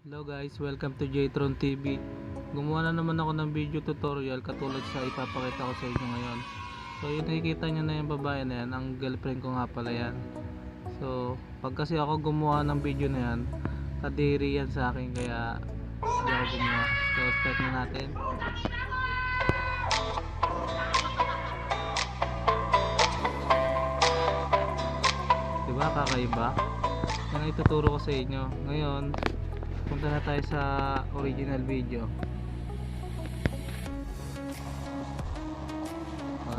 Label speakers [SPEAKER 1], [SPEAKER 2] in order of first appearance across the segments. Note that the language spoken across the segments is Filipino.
[SPEAKER 1] Hello guys, welcome to Jtron TV. Gumawa na naman ako ng video tutorial katulad sa ipapakita ko sa inyo ngayon. So yung nakikita nyo na yung babae na yan, ang girlfriend ko nga pala yan. So pag kasi ako gumawa ng video na yan, kadiri yan sa akin kaya hindi ako gumawa. So start na natin. Diba kakaiba? Yan ang ituturo ko sa inyo. Ngayon punta na tayo sa original video.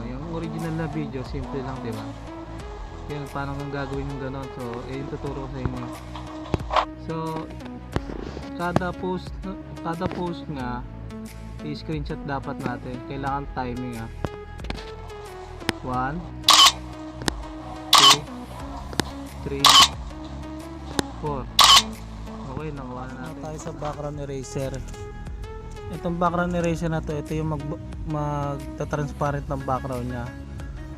[SPEAKER 1] Yung original na video simple lang, di ba? Yan paano kung gagawin yung ganon. So yung tuturo ko sa inyo. So kada post nga i-screenshot dapat natin. Kailangan timing 1 2 3 4. Okay, nakuha na natin. Tayo sa background eraser. Itong background eraser na to, ito yung magta-transparent ng background nya.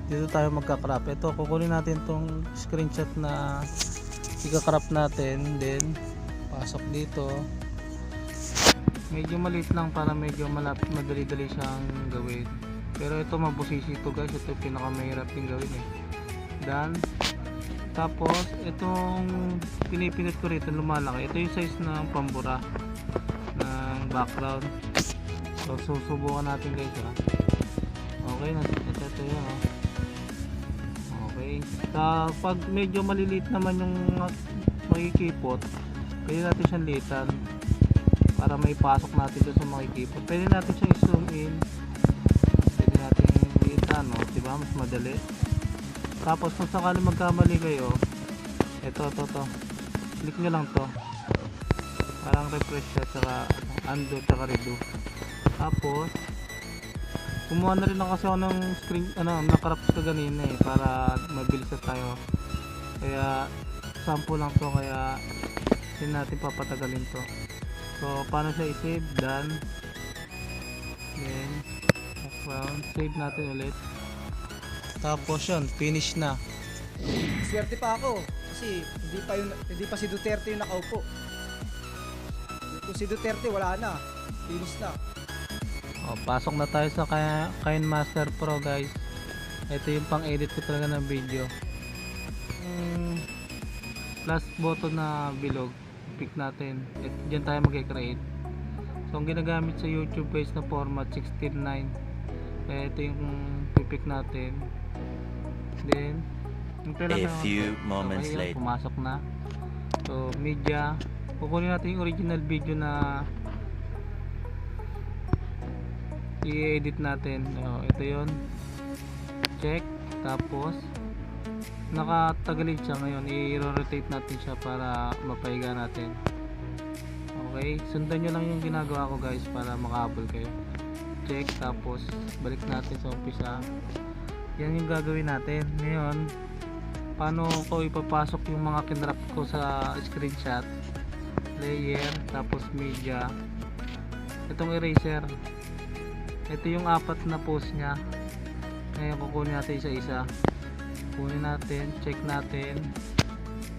[SPEAKER 1] Dito tayo magka-crop. Ito, kukunin natin tong screenshot na ika-crop natin. Then, pasok dito. Medyo maliit lang para medyo madali-dali siyang gawin. Pero ito mabusisi ito guys. Ito yung pinakamahirap yung gawin Dan, tapos itong pinipinit ko rito lumalaki. Ito yung size ng pambura ng background. So susubukan natin guys Okay na ito yun Okay. Pag medyo maliliit naman yung makikipot, pwede natin siyang litan para may pasok natin doon sa makikipot. Pwede natin siyang i-zoom in. Pwede natin litan diba? Mas madali. Tapos kung sakali magkamali kayo, ito click nyo lang to, parang refresh siya, saka undo, saka redo. Tapos kumuha na rin ako kasi ako ng screen, nakarap ko ganina para mabilis na tayo, kaya sample lang to, kaya hindi natin papatagalin to. So paano siya i-save? Done. Then background, save natin ulit. Tapos yun, finish na.
[SPEAKER 2] Swerte pa ako kasi hindi pa si Duterte yung nakaupo. Kung si Duterte wala na, finish na.
[SPEAKER 1] Pasok na tayo sa KineMaster Pro guys. Ito yung pang-edit ko talaga ng video. Plus button na bilog, pick natin. Diyan tayo mag-create. So ang ginagamit sa YouTube guys na format 16:9. Ito yung pick natin. Then
[SPEAKER 3] a few moments later,
[SPEAKER 1] pumasok na. So media, kukunin natin yung original video na i-edit natin. Ito yon, check. Tapos nakatagalid siya. Ngayon i-rotate natin siya para mapahiga natin. Okay, sundan nyo lang yung ginagawa ko guys para makahabol kayo. Check, tapos balik natin sa umpisa. Yan yung gagawin natin. Ngayon, paano ko ipapasok yung mga kinrap ko sa screenshot? Layer, tapos media. Itong eraser. Ito yung 4 na post nya. Ngayon kukunin natin isa-isa. Kunin natin, check natin.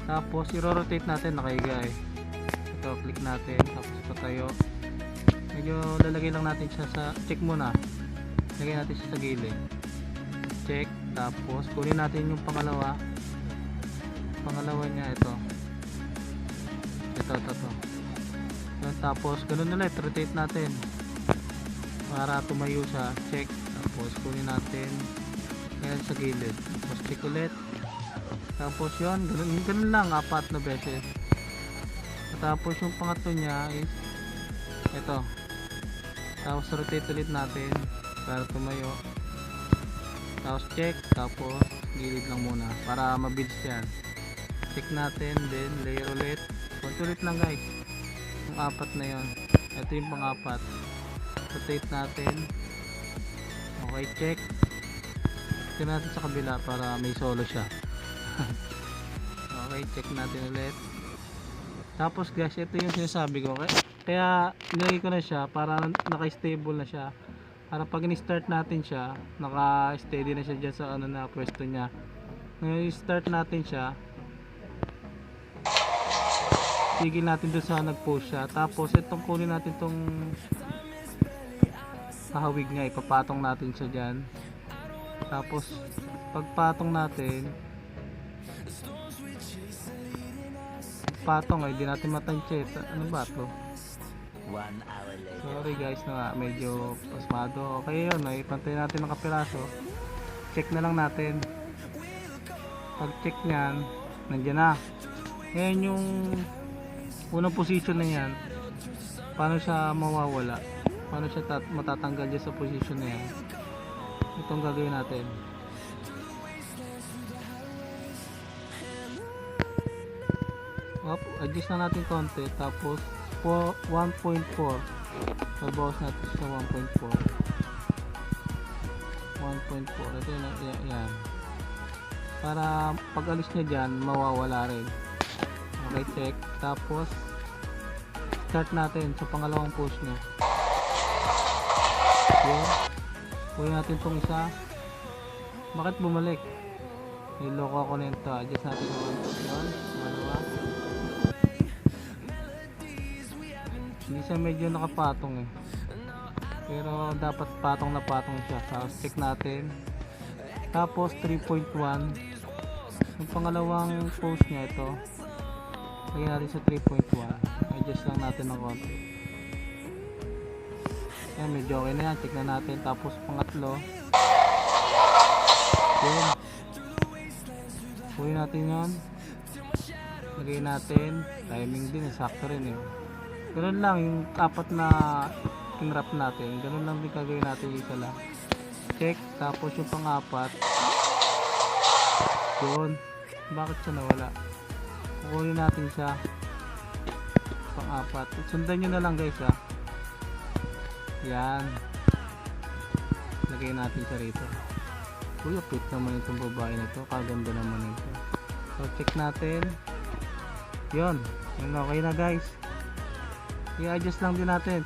[SPEAKER 1] Tapos i-rotate natin, nakahiga Ito, click natin, tapos patayo. Medyo lalagay lang natin siya sa, check muna. Lagay natin siya sa gilid. Check, tapos kunin natin yung pangalawa niya, ito. Tapos ganun ulit, rotate natin para tumayo siya. Check, tapos kunin natin ngayon sa gilid, tapos check ulit, tapos yun, ganun lang 4 na beses. Tapos yung pangatlo niya is ito, tapos rotate ulit natin para tumayo. Tapos check, tapos gilid lang muna para mabilis yan. Check natin, then layer ulit. Ulit lang guys yung 4 na yon. Ito yung pang-4. Rotate natin. Okay, check. Check natin sa kabila para may solo siya. Okay, check natin ulit. Tapos guys, ito yung sinasabi ko, kaya nilagay ko na siya para naka-stable na siya. Para pag in-start natin siya, naka-steady na siya dyan sa na pwesto niya. Ngayon i-start natin siya. tigil natin doon sa nag-post siya. Tapos itong kunin natin itong kahawig niya, ipapatong natin siya dyan. Tapos pagpatong natin, patong ay di natin matansya. Ano ba to?
[SPEAKER 3] 1 hour later.
[SPEAKER 1] Sorry guys na nga, medyo pasmado. Okay yun, ay pantay natin ng kapiraso. Check na lang natin. Pag check nyan, nandiyan na. Ngayon yung unang position na yan, paano siya mawawala? Paano siya matatanggal dyan sa position na yan? Itong gagawin natin. Adjust na natin konti, tapos 1.4, babawas natin sa 1.4. 1.4, ito yan, para pag alis niya dyan mawawala rin. Okay, check. Tapos start natin sa pangalawang push niya. Yun, huwag natin itong isa. Bakit bumalik? Niloko ako nito. Adjust natin yun. Dalawa. Hindi siya medyo nakapatong eh, pero dapat patong na patong siya. Tapos check natin, tapos 3.1 yung pangalawang post niya. Ito lagyan natin sa 3.1, adjust lang natin ng konti. Ayan, medyo okay na yan. Check na natin. Tapos pangatlo, yun, huwi natin yun, lagay natin timing din, sakto rin eh. Ganun lang yung apat na kinrap natin, ganun lang din gagawin natin. Yung isa lang check, tapos yung pang-apat yun, bakit siya nawala? Kukunin natin siya, pang-apat. Sundan nyo na lang guys ha. Yan, lagay natin siya rito. Uy, cute naman itong babae na to, kaganda naman ito. So check natin, yun, okay na guys. I-adjust lang din natin.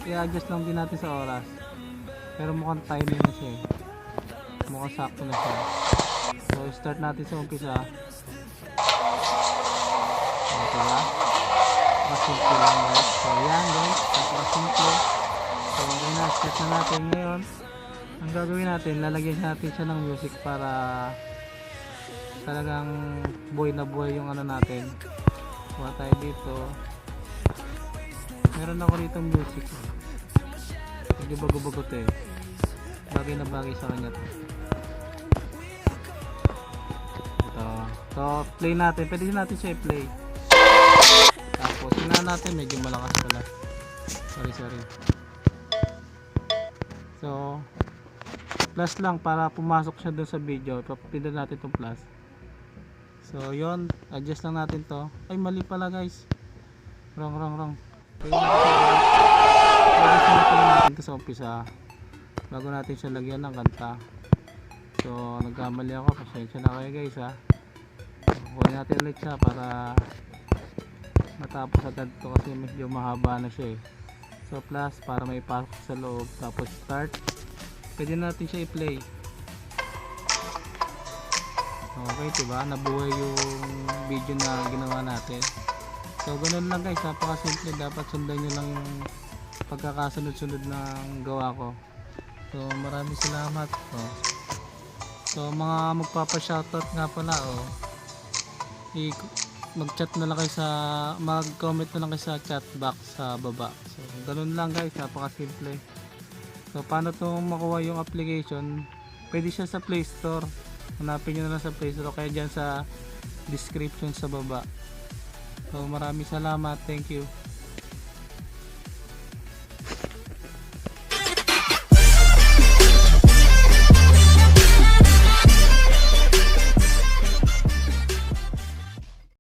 [SPEAKER 1] I-adjust lang din natin sa oras. Pero mukhang timing na siya eh. Mukhang sakto na siya. So start natin sa umpisa. Okay ba? Pasimple lang guys. So yan guys, pasimple. So okay na, start na natin ngayon. Ang gagawin natin, lalagyan natin siya ng music para talagang buhay na buhay yung ano natin. Kuha tayo dito. Meron ako rito music. Medyo bago-bago to eh. Bagay na bagay sa kanya to. Ito. So, play natin. Pwede natin siya i-play. Tapos, tingnan natin. Medyo malakas pala. Sorry. So, plus lang para pumasok siya dun sa video. Pindutin natin itong plus. So, yon, adjust lang natin to. Ay, mali pala guys. Wrong. Pwede natin ito sa umpisa bago natin siya lagyan ng kanta. So nagkamali ako, pasensya na kayo guys ha. Kunin natin ulit siya para matapos agad ito kasi medyo mahaba na siya eh. So plus para may pasok sa loob, tapos start. Pwede natin siya i-play. Okay, diba? Nabuhay yung video na ginawa natin. So ganun lang guys, napakasimple. Dapat sundan nyo lang yung pagkakasunod-sunod ng gawa ko. So maraming salamat. So mga magpapa-shoutout nga pala, mag-chat na lang kayo sa, mag-comment na lang kayo sa chat box sa baba. So ganun lang guys, napakasimple. So paano itong makuha yung application? Pwede siya sa Play Store. Hanapin nyo na lang sa Play Store, kaya dyan sa description sa baba. So maraming salamat, thank you.